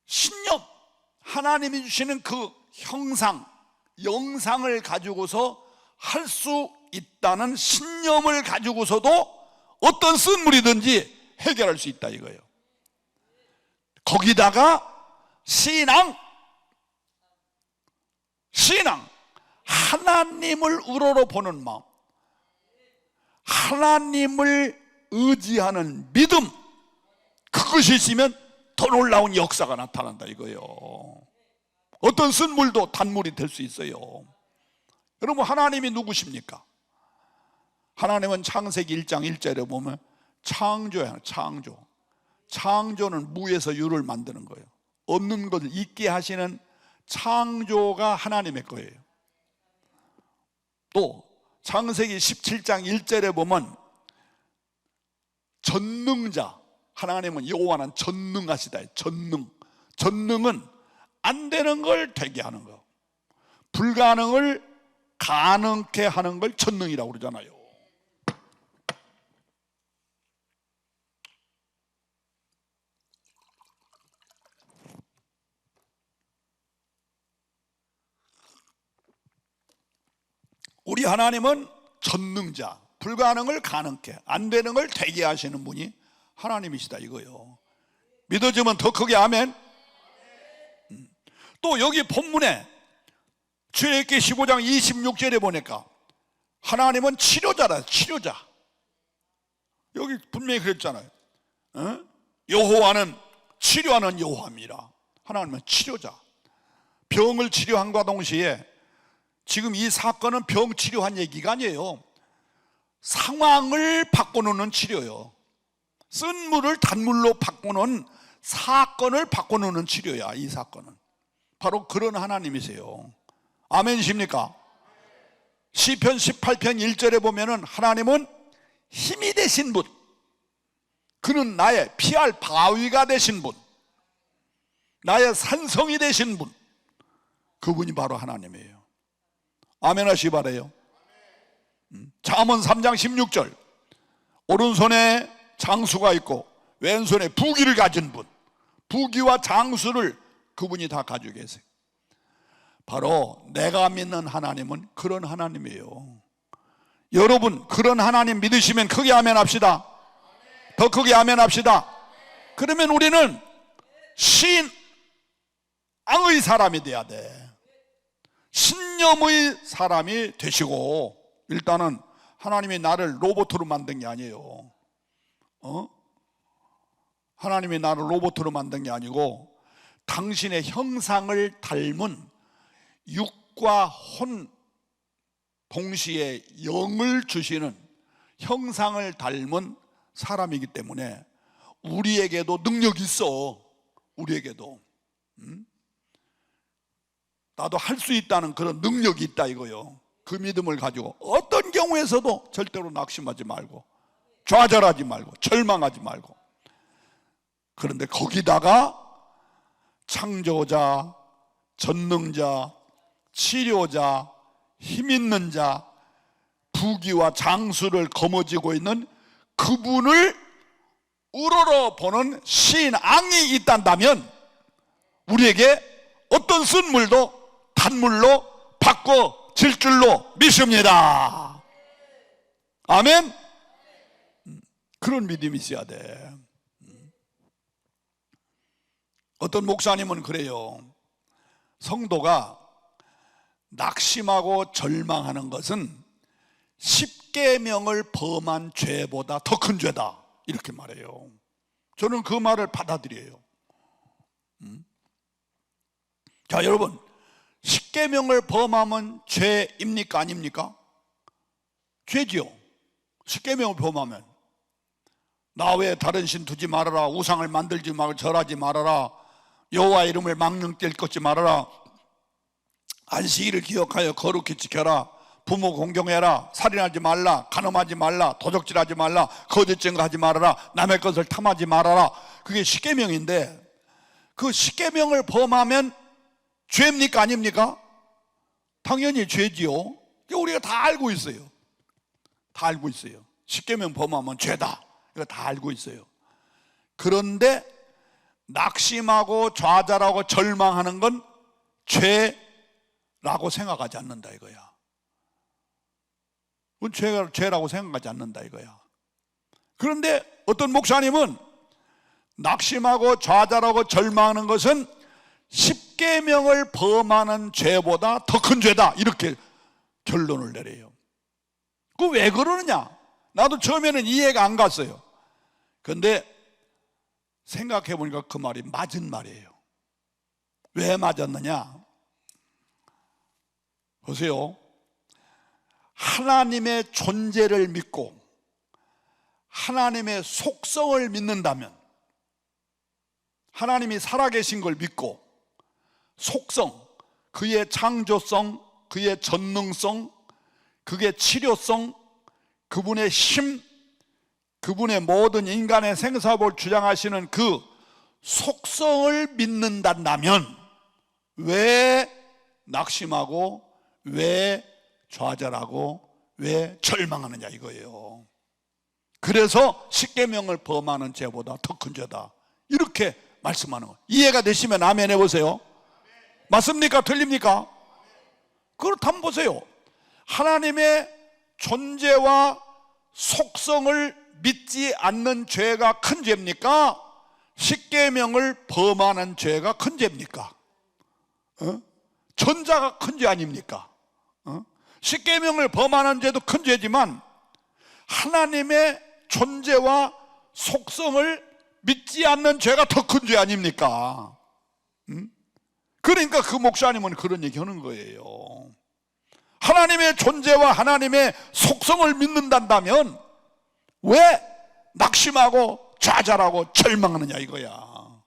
신념, 하나님이 주시는 그 형상, 영상을 가지고서 할 수 있다는 신념을 가지고서도 어떤 쓴물이든지 해결할 수 있다 이거예요. 거기다가 신앙, 하나님을 우러러 보는 마음, 하나님을 의지하는 믿음, 그것이 있으면 더 놀라운 역사가 나타난다 이거예요. 어떤 쓴물도 단물이 될 수 있어요. 여러분, 하나님이 누구십니까? 하나님은 창세기 1장 1절에 보면 창조야. 창조는 무에서 유를 만드는 거예요. 없는 것을 있게 하시는 창조가 하나님의 거예요. 또 창세기 17장 1절에 보면 전능자, 하나님은 여호와는 전능하시다. 전능은 안 되는 걸 되게 하는 거, 불가능을 가능케 하는 걸 전능이라고 그러잖아요. 우리 하나님은 전능자, 불가능을 가능케, 안 되는 걸 되게 하시는 분이 하나님이시다 이거요. 믿어지면 더 크게 아멘. 또 여기 본문에 출애굽기 15장 26절에 보니까 하나님은 치료자라. 치료자. 여기 분명히 그랬잖아요. 여호와는 치료하는 여호와입니다. 하나님은 치료자. 병을 치료한과 동시에 지금 이 사건은 병 치료한 얘기가 아니에요. 상황을 바꿔놓는 치료요. 쓴 물을 단물로 바꾸는 사건을 바꿔놓는 치료야. 이 사건은 바로 그런 하나님이세요. 아멘이십니까? 시편 18편 1절에 보면은 하나님은 힘이 되신 분, 그는 나의 피할 바위가 되신 분, 나의 산성이 되신 분, 그분이 바로 하나님이에요. 아멘 하시기 바라요. 잠언 3장 16절, 오른손에 장수가 있고 왼손에 부귀를 가진 분, 부귀와 장수를 그분이 다 가지고 계세요. 바로 내가 믿는 하나님은 그런 하나님이에요. 여러분, 그런 하나님 믿으시면 크게 아멘 합시다. 더 크게 아멘 합시다. 그러면 우리는 신앙의 사람이 돼야 돼. 신념의 사람이 되시고, 일단은 하나님이 나를 로봇으로 만든 게 아니에요. 하나님이 나를 로봇으로 만든 게 아니고 당신의 형상을 닮은 육과 혼 동시에 영을 주시는 형상을 닮은 사람이기 때문에 우리에게도 능력이 있어. 우리에게도 나도 할 수 있다는 그런 능력이 있다 이거요. 그 믿음을 가지고 어떤 경우에서도 절대로 낙심하지 말고 좌절하지 말고 절망하지 말고, 그런데 거기다가 창조자, 전능자, 치료자, 힘있는 자, 부귀와 장수를 거머쥐고 있는 그분을 우러러 보는 신앙이 있단다면 우리에게 어떤 쓴물도 단물로 바꿔질 줄로 믿습니다. 아멘. 그런 믿음이 있어야 돼. 어떤 목사님은 그래요. 성도가 낙심하고 절망하는 것은 10계명을 범한 죄보다 더 큰 죄다 이렇게 말해요. 저는 그 말을 받아들여요. 자, 여러분, 10계명을 범하면 죄입니까 아닙니까? 죄지요. 10계명을 범하면 나 외에 다른 신 두지 말아라, 우상을 만들지 말고 절하지 말아라, 여호와 이름을 망령될 것지 말아라, 안식일을 기억하여 거룩히 지켜라, 부모 공경해라, 살인하지 말라, 간음하지 말라, 도적질하지 말라, 거짓 증거하지 말아라, 남의 것을 탐하지 말아라. 그게 10계명인데 그 10계명을 범하면 죄입니까 아닙니까? 당연히 죄지요. 우리가 다 알고 있어요. 다 알고 있어요. 10계명 범하면 죄다. 이거 다 알고 있어요. 그런데 낙심하고 좌절하고 절망하는 건 죄라고 생각하지 않는다 이거야. 그건 죄라고 생각하지 않는다 이거야. 그런데 어떤 목사님은 낙심하고 좌절하고 절망하는 것은 십계명을 범하는 죄보다 더 큰 죄다, 이렇게 결론을 내려요. 그 왜 그러느냐? 나도 처음에는 이해가 안 갔어요. 그런데 생각해 보니까 그 말이 맞은 말이에요. 왜 맞았느냐? 보세요. 하나님의 존재를 믿고 하나님의 속성을 믿는다면, 하나님이 살아계신 걸 믿고 속성, 그의 창조성, 그의 전능성, 그의 치료성, 그분의 힘, 그분의 모든 인간의 생사복을 주장하시는 그 속성을 믿는다면 왜 낙심하고 왜 좌절하고 왜 절망하느냐 이거예요. 그래서 십계명을 범하는 죄보다 더 큰 죄다, 이렇게 말씀하는 거예요. 이해가 되시면 아멘 해보세요. 맞습니까? 틀립니까? 그렇다면 보세요. 하나님의 존재와 속성을 믿지 않는 죄가 큰 죄입니까? 십계명을 범하는 죄가 큰 죄입니까? 전자가 큰 죄 아닙니까? 십계명을 범하는 죄도 큰 죄지만 하나님의 존재와 속성을 믿지 않는 죄가 더 큰 죄 아닙니까? 그러니까 그 목사님은 그런 얘기 하는 거예요. 하나님의 존재와 하나님의 속성을 믿는다면 왜 낙심하고 좌절하고 절망하느냐 이거야.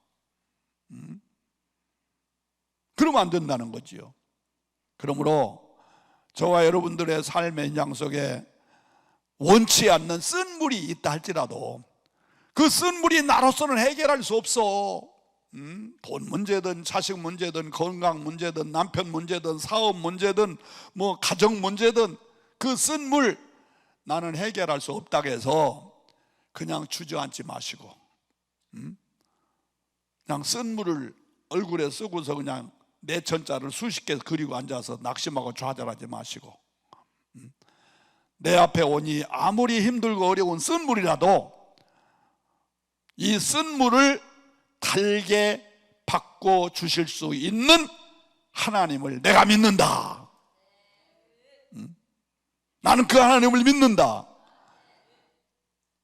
그러면 안 된다는 거지요. 그러므로 저와 여러분들의 삶의 현장 속에 원치 않는 쓴물이 있다 할지라도 그 쓴물이 나로서는 해결할 수 없어. 돈 문제든 자식 문제든 건강 문제든 남편 문제든 사업 문제든 뭐 가정 문제든 그 쓴물 나는 해결할 수 없다고 해서 그냥 주저앉지 마시고 그냥 쓴물을 얼굴에 쓰고서 그냥 내천자를 수십 개 그리고 앉아서 낙심하고 좌절하지 마시고 내 앞에 오니 아무리 힘들고 어려운 쓴물이라도 이 쓴물을 달게 바꿔 주실 수 있는 하나님을 내가 믿는다. 나는 그 하나님을 믿는다.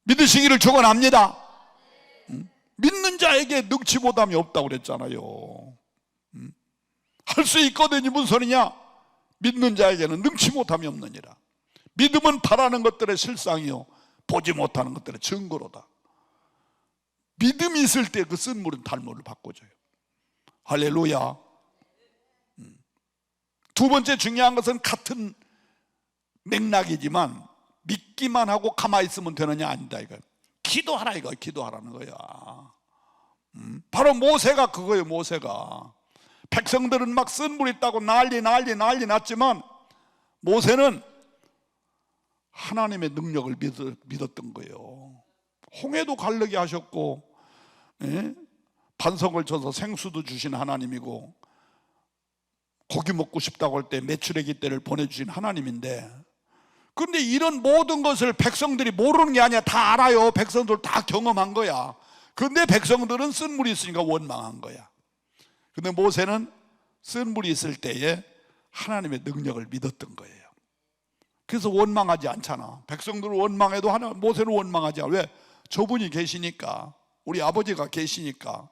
믿으시기를 축원합니다. 믿는 자에게 능치 못함이 없다고 그랬잖아요. 할 수 있거든요. 무슨 소리냐? 믿는 자에게는 능치 못함이 없느니라. 믿음은 바라는 것들의 실상이요 보지 못하는 것들의 증거로다. 믿음이 있을 때 그 쓴물은 달물을 바꿔줘요. 할렐루야. 두 번째 중요한 것은 같은 맥락이지만 믿기만 하고 가만히 있으면 되느냐 아니다 이거야. 기도하라 이거야. 기도하라는 거야. 바로 모세가 그거예요. 모세가 백성들은 막 쓴물 있다고 난리 났지만 모세는 하나님의 능력을 믿었던 거예요. 홍해도 갈르게 하셨고 반석을 쳐서 생수도 주신 하나님이고 고기 먹고 싶다고 할 때 메추라기 떼를 보내주신 하나님인데, 그런데 이런 모든 것을 백성들이 모르는 게 아니야. 다 알아요. 백성들 다 경험한 거야. 그런데 백성들은 쓴물이 있으니까 원망한 거야. 근데 모세는 쓴물이 있을 때에 하나님의 능력을 믿었던 거예요. 그래서 원망하지 않잖아. 백성들은 원망해도 모세는 원망하지 않아. 왜? 저분이 계시니까, 우리 아버지가 계시니까.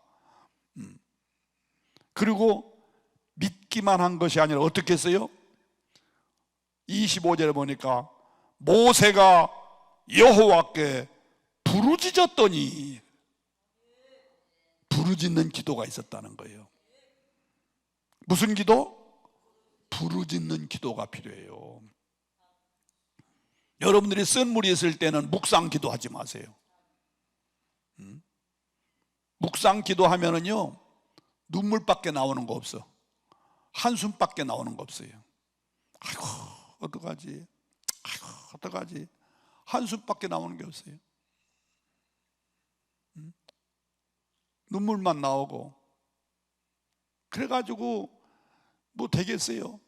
그리고 믿기만 한 것이 아니라 어떻게 했어요? 25절에 보니까 모세가 여호와께 부르짖었더니, 부르짖는 기도가 있었다는 거예요. 무슨 기도? 부르짖는 기도가 필요해요. 여러분들이 쓴물이 있을 때는 묵상 기도하지 마세요. 묵상 기도하면은요 눈물밖에 나오는 거 없어. 한숨밖에 나오는 거 없어요. 아이고 어떡하지? 아이고 어떡하지? 한숨밖에 나오는 게 없어요. 눈물만 나오고 그래가지고 뭐 되겠어요?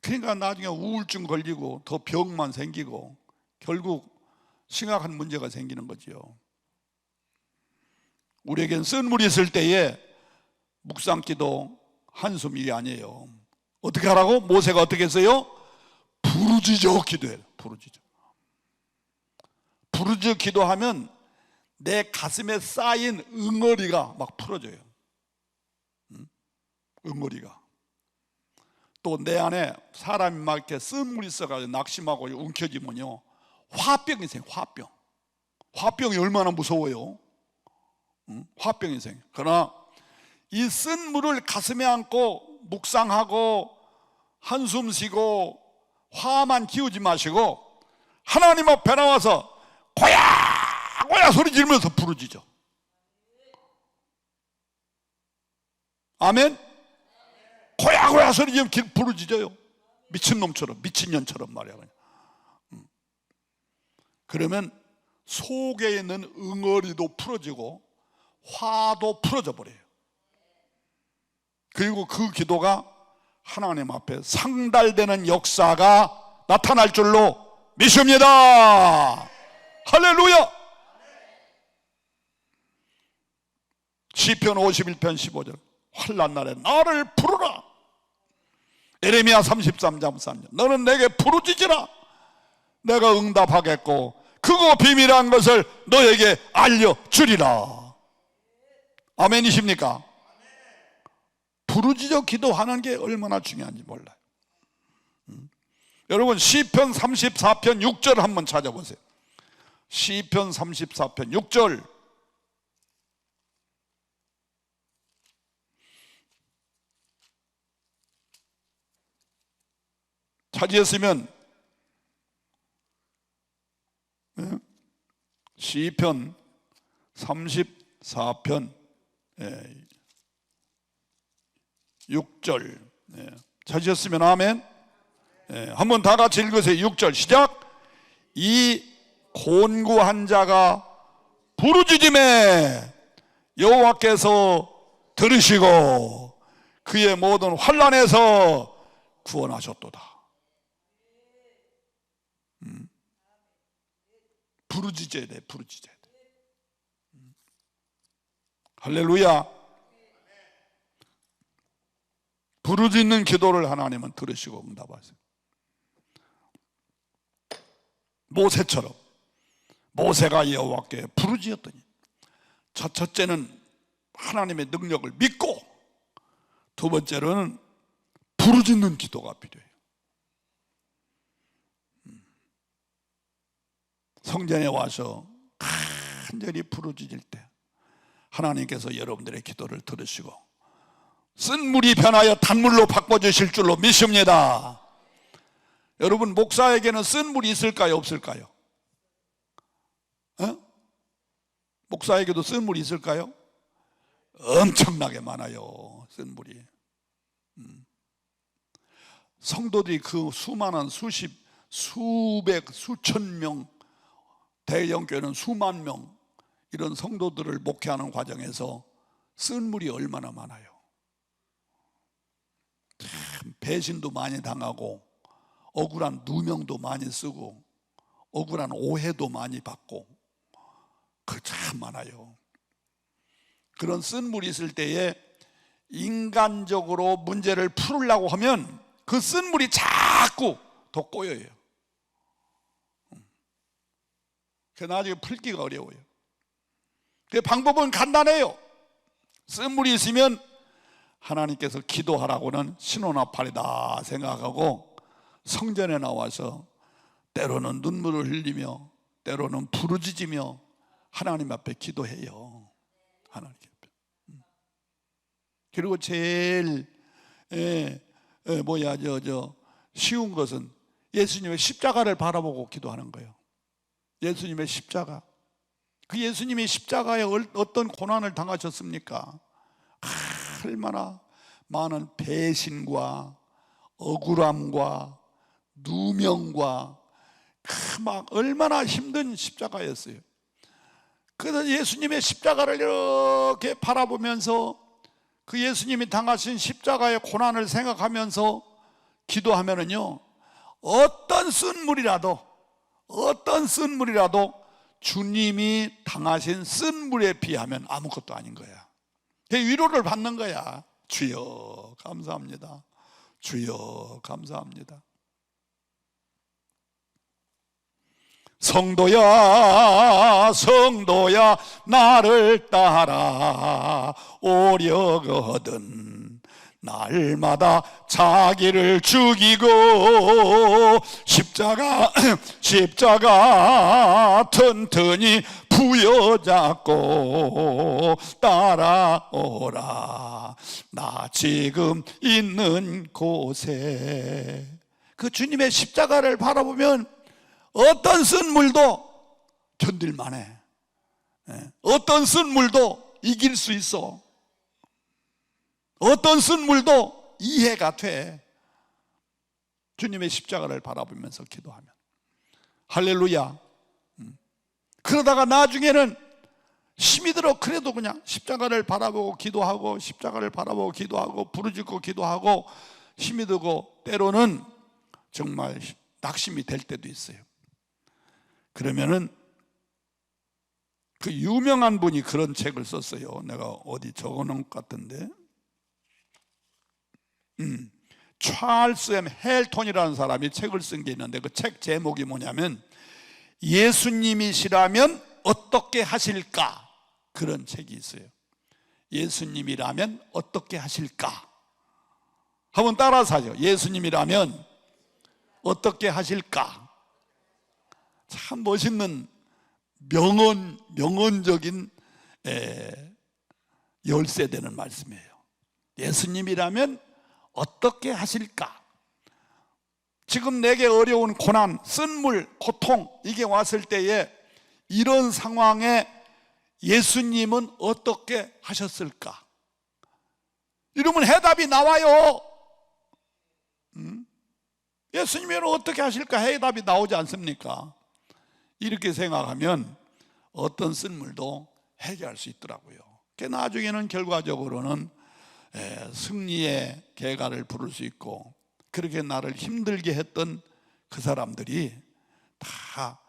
그러니까 나중에 우울증 걸리고 더 병만 생기고 결국 심각한 문제가 생기는 거지요. 우리에겐 쓴물이 있을 때에 묵상기도 한숨이 아니에요. 어떻게 하라고? 모세가 어떻게 했어요? 부르짖어 기도해요. 부르짖어 기도하면 내 가슴에 쌓인 응어리가 막 풀어져요. 응어리가. 또 내 안에 사람이 막 이렇게 쓴물이 있어가지고 낙심하고 움켜쥐면요, 화병이 생겨요. 화병이 얼마나 무서워요. 화병이 생겨요. 그러나 이 쓴물을 가슴에 안고 묵상하고 한숨 쉬고 화만 키우지 마시고 하나님 앞에 나와서 고야 소리 지르면서 부르짖어. 아멘. 고야 소리 지르면 부르짖어요. 미친놈처럼, 미친년처럼 말이야. 그러면 속에 있는 응어리도 풀어지고 화도 풀어져 버려요. 그리고 그 기도가 하나님 앞에 상달되는 역사가 나타날 줄로 믿습니다. 할렐루야. 시편 51편 15절 환난 날에 나를 부르라. 예레미야 33장 3절 너는 내게 부르짖으라. 내가 응답하겠고 크고 비밀한 것을 너에게 알려주리라. 아멘이십니까? 부르짖어 기도하는 게 얼마나 중요한지 몰라요. 여러분 시편 34편 6절 한번 찾아보세요. 시편 34편 6절. 찾으셨으면 시편 34편 6절 찾으셨으면 아멘. 한번 다 같이 읽으세요. 6절 시작. 이 곤고한 자가 부르짖음에 여호와께서 들으시고 그의 모든 환난에서 구원하셨도다. 부르짖어야 돼. 부르짖어야 돼. 할렐루야. 부르짖는 기도를 하나님은 들으시고 응답하세요. 모세처럼 모세가 여호와께 부르짖었더니 첫째는 하나님의 능력을 믿고 두 번째로는 부르짖는 기도가 필요해요. 성전에 와서 간절히 부르짖을 때 하나님께서 여러분들의 기도를 들으시고 쓴물이 변하여 단물로 바꿔주실 줄로 믿습니다. 여러분 목사에게는 쓴물이 있을까요? 없을까요? 목사에게도 쓴물이 있을까요? 엄청나게 많아요. 쓴물이. 성도들이 그 수많은 수백, 수천 명, 대형교회는 수만 명 이런 성도들을 목회하는 과정에서 쓴물이 얼마나 많아요. 참 배신도 많이 당하고 억울한 누명도 많이 쓰고 억울한 오해도 많이 받고 그 참 많아요. 그런 쓴물이 있을 때에 인간적으로 문제를 풀으려고 하면 그 쓴물이 자꾸 더 꼬여요. 그래서 나중에 풀기가 어려워요. 그 방법은 간단해요. 쓴물이 있으면 하나님께서 기도하라고는 신호나팔이다 생각하고 성전에 나와서 때로는 눈물을 흘리며 때로는 부르짖으며 하나님 앞에 기도해요. 하나님 앞에. 그리고 제일 쉬운 것은 예수님의 십자가를 바라보고 기도하는 거예요. 예수님의 십자가. 그 예수님이 십자가에 어떤 고난을 당하셨습니까? 얼마나 많은 배신과 억울함과 누명과 막 얼마나 힘든 십자가였어요. 그래서 예수님의 십자가를 이렇게 바라보면서 그 예수님이 당하신 십자가의 고난을 생각하면서 기도하면은요, 어떤 쓴물이라도 주님이 당하신 쓴물에 비하면 아무것도 아닌 거야. 위로를 받는 거야. 주여 감사합니다. 주여 감사합니다. 성도야 성도야 나를 따라 오려거든 날마다 자기를 죽이고 십자가 튼튼히 부여잡고 따라오라 나 지금 있는 곳에. 그 주님의 십자가를 바라보면 어떤 쓴물도 견딜만해. 어떤 쓴물도 이길 수 있어. 어떤 쓴물도 이해가 돼. 주님의 십자가를 바라보면서 기도하면. 할렐루야. 그러다가 나중에는 힘이 들어. 그래도 그냥 십자가를 바라보고 기도하고 십자가를 바라보고 기도하고 부르짖고 기도하고 힘이 들고 때로는 정말 낙심이 될 때도 있어요. 그러면은 그 유명한 분이 그런 책을 썼어요. 내가 어디 적어놓은 것 같은데, 찰스 M 헬톤이라는 사람이 책을 쓴 게 있는데 그 책 제목이 뭐냐면 예수님이시라면 어떻게 하실까? 그런 책이 있어요. 예수님이라면 어떻게 하실까? 한번 따라서 하죠. 예수님이라면 어떻게 하실까? 참 멋있는 명언적인 열쇠되는 말씀이에요. 예수님이라면 어떻게 하실까? 지금 내게 어려운 고난, 쓴물, 고통 이게 왔을 때에 이런 상황에 예수님은 어떻게 하셨을까? 이러면 해답이 나와요. 예수님은 어떻게 하실까? 해답이 나오지 않습니까? 이렇게 생각하면 어떤 쓴물도 해결할 수 있더라고요. 나중에는 결과적으로는 승리의 계가를 부를 수 있고, 그렇게 나를 힘들게 했던 그 사람들이 다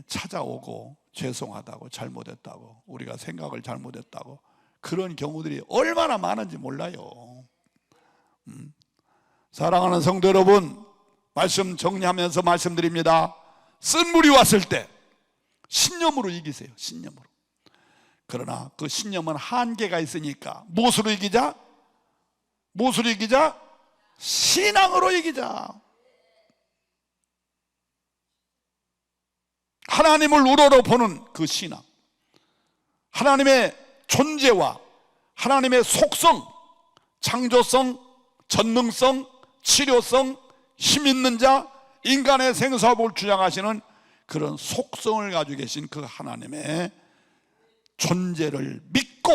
찾아오고 죄송하다고, 잘못했다고, 우리가 생각을 잘못했다고, 그런 경우들이 얼마나 많은지 몰라요. 사랑하는 성도 여러분, 말씀 정리하면서 말씀드립니다. 쓴물이 왔을 때 신념으로 이기세요. 신념으로. 그러나 그 신념은 한계가 있으니까 무엇으로 이기자? 무엇으로 이기자? 신앙으로 이기자. 하나님을 우러러 보는 그 신앙, 하나님의 존재와 하나님의 속성, 창조성, 전능성, 치료성, 힘 있는 자, 인간의 생사복을 주장하시는 그런 속성을 가지고 계신 그 하나님의 존재를 믿고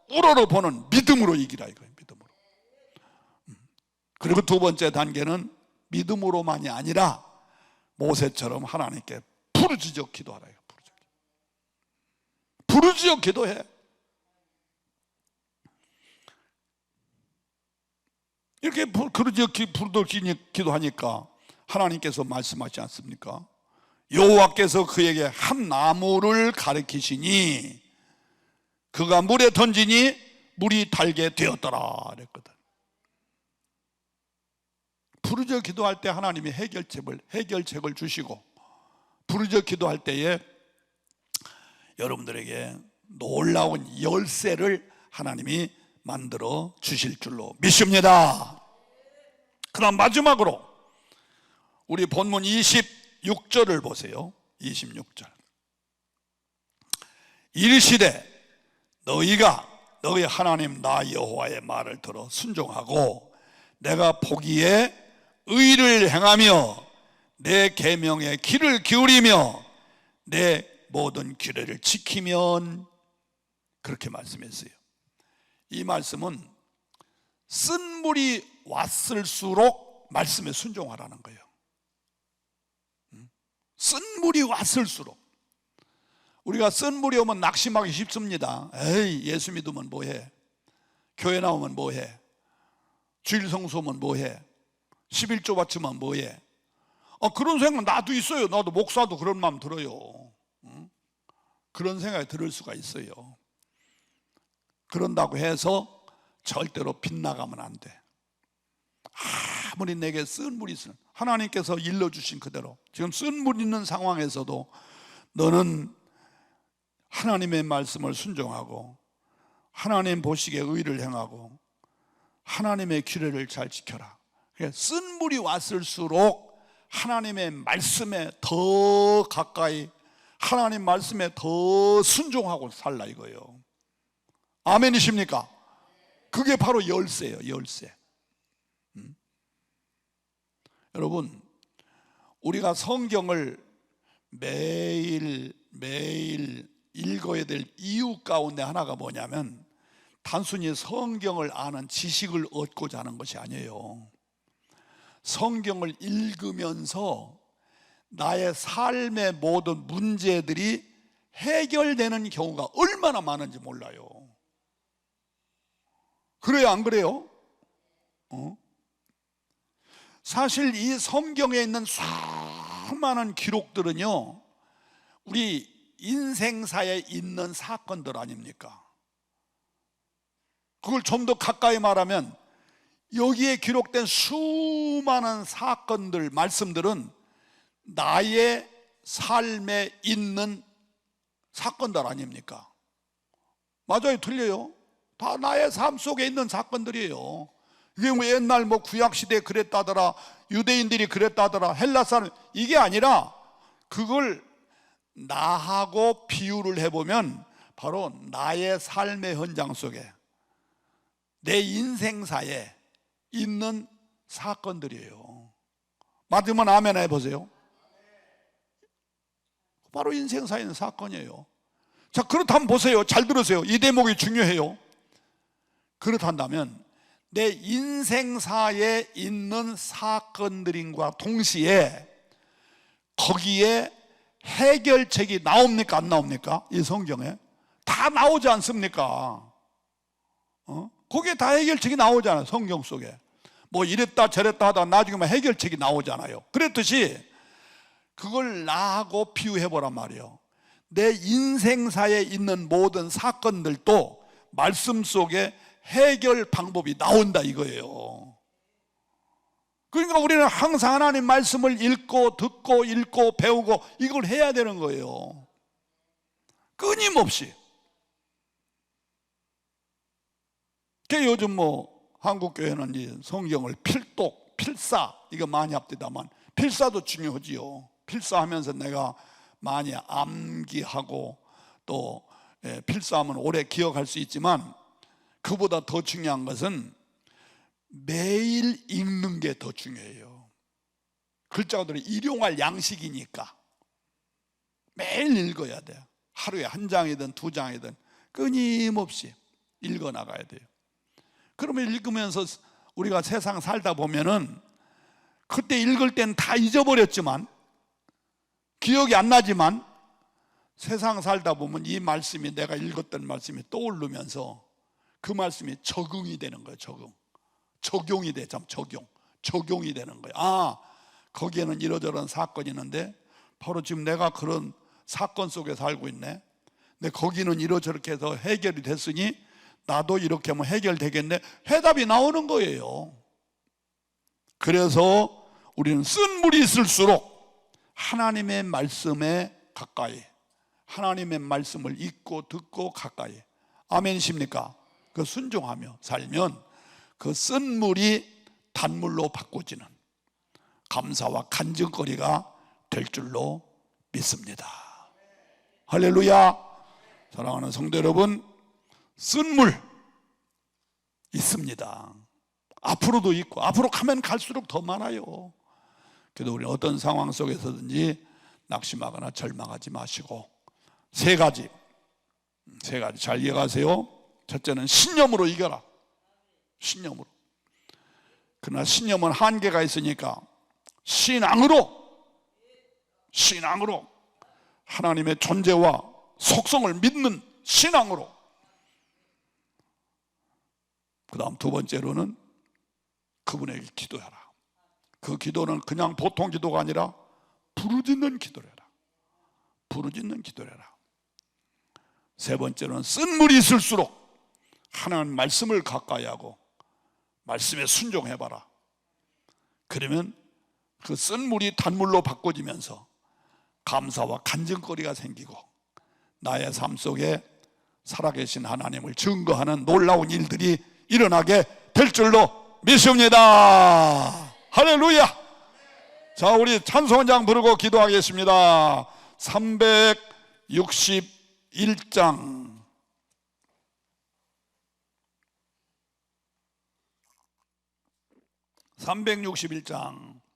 우러러 보는 믿음으로 이기라 이거예요. 믿음으로. 그리고 두 번째 단계는 믿음으로만이 아니라 모세처럼 하나님께 부르짖어 기도하라. 부르짖어 기도해. 이렇게 부르짖어 기도하니까 하나님께서 말씀하지 않습니까? 여호와께서 그에게 한 나무를 가리키시니 그가 물에 던지니 물이 달게 되었더라 그랬거든. 부르짖어 기도할 때 하나님이 해결책을 주시고, 부르짖어 기도할 때에 여러분들에게 놀라운 열쇠를 하나님이 만들어 주실 줄로 믿습니다. 그럼 마지막으로 우리 본문 26절을 보세요. 26절. 이르시되 너희가 너희 하나님 나 여호와의 말을 들어 순종하고 내가 보기에 의를 행하며 내 계명에 귀를 기울이며 내 모든 규례를 지키면, 그렇게 말씀했어요. 이 말씀은 쓴물이 왔을수록 말씀에 순종하라는 거예요. 쓴물이 왔을수록. 우리가 쓴 물이 오면 낙심하기 쉽습니다. 에이, 예수 믿으면 뭐해? 교회 나오면 뭐해? 주일 성수하면 뭐해? 11조 바치면 뭐해? 그런 생각 나도 있어요. 나도 목사도 그런 마음 들어요. 그런 생각이 들을 수가 있어요. 그런다고 해서 절대로 빗나가면 안 돼. 아무리 내게 쓴 물이 있으면 하나님께서 일러주신 그대로 지금 쓴 물 있는 상황에서도 너는 하나님의 말씀을 순종하고 하나님 보시기에 의를 행하고 하나님의 규례를 잘 지켜라. 쓴 물이 왔을수록 하나님의 말씀에 더 가까이, 하나님 말씀에 더 순종하고 살라 이거예요. 아멘이십니까? 그게 바로 열쇠예요. 열쇠. 여러분, 우리가 성경을 매일 읽어야 될 이유 가운데 하나가 뭐냐면 단순히 성경을 아는 지식을 얻고자 하는 것이 아니에요. 성경을 읽으면서 나의 삶의 모든 문제들이 해결되는 경우가 얼마나 많은지 몰라요. 그래요, 안 그래요? 사실 이 성경에 있는 수많은 기록들은요, 우리 인생사에 있는 사건들 아닙니까? 그걸 좀 더 가까이 말하면 여기에 기록된 수많은 사건들, 말씀들은 나의 삶에 있는 사건들 아닙니까? 맞아요, 틀려요? 다 나의 삶 속에 있는 사건들이에요. 이게 뭐 옛날 뭐 구약시대에 그랬다더라, 유대인들이 그랬다더라, 헬라 사람, 이게 아니라 그걸 나하고 비유를 해보면 바로 나의 삶의 현장 속에, 내 인생사에 있는 사건들이에요. 맞으면 아멘 해보세요. 바로 인생사에 있는 사건이에요. 자, 그렇다면 보세요. 잘 들으세요. 이 대목이 중요해요. 그렇단다면 내 인생사에 있는 사건들인과 동시에 거기에 해결책이 나옵니까? 안 나옵니까? 이 성경에 다 나오지 않습니까? 거기에 다 해결책이 나오잖아요. 성경 속에 뭐 이랬다 저랬다 하다 나중에 해결책이 나오잖아요. 그랬듯이 그걸 나하고 비유해보란 말이에요. 내 인생사에 있는 모든 사건들도 말씀 속에 해결 방법이 나온다 이거예요. 그러니까 우리는 항상 하나님 말씀을 읽고 듣고 읽고 배우고 이걸 해야 되는 거예요. 끊임없이. 요즘 뭐 한국교회는 이 성경을 필독, 필사 이거 많이 합디다만 필사도 중요하지요. 필사하면서 내가 많이 암기하고 또 필사하면 오래 기억할 수 있지만 그보다 더 중요한 것은 매일 읽는 게 더 중요해요. 글자들이 일용할 양식이니까 매일 읽어야 돼요. 하루에 한 장이든 두 장이든 끊임없이 읽어 나가야 돼요. 그러면 읽으면서 우리가 세상 살다 보면은 그때 읽을 때는 다 잊어버렸지만 기억이 안 나지만 세상 살다 보면 이 말씀이 내가 읽었던 말씀이 떠오르면서 그 말씀이 적응이 되는 거예요. 적용이 돼. 적용이 되는 거예요. 아, 거기에는 이러저런 사건이 있는데 바로 지금 내가 그런 사건 속에 살고 있네. 근데 거기는 이러저렇게 해서 해결이 됐으니 나도 이렇게 하면 해결되겠네. 해답이 나오는 거예요. 그래서 우리는 쓴 물이 있을수록 하나님의 말씀에 가까이, 하나님의 말씀을 읽고 듣고 가까이. 아멘이십니까? 그 순종하며 살면 그 쓴 물이 단물로 바꿔지는 감사와 간증거리가 될 줄로 믿습니다. 할렐루야. 사랑하는 성도 여러분, 쓴 물 있습니다. 앞으로도 있고 앞으로 가면 갈수록 더 많아요. 그래도 우리는 어떤 상황 속에서든지 낙심하거나 절망하지 마시고 세 가지 잘 이해가세요. 첫째는 신념으로 이겨라. 신념으로. 그러나 신념은 한계가 있으니까 신앙으로 하나님의 존재와 속성을 믿는 신앙으로. 그 다음 두 번째로는 그분에게 기도해라. 그 기도는 그냥 보통 기도가 아니라 부르짖는 기도를 해라. 부르짖는 기도를 해라. 세 번째로는 쓴 물이 있을수록 하나님 말씀을 가까이 하고 말씀에 순종해봐라. 그러면 그 쓴 물이 단물로 바꿔지면서 감사와 간증거리가 생기고 나의 삶 속에 살아계신 하나님을 증거하는 놀라운 일들이 일어나게 될 줄로 믿습니다. 할렐루야. 자, 우리 찬송장 부르고 기도하겠습니다. 361장 361장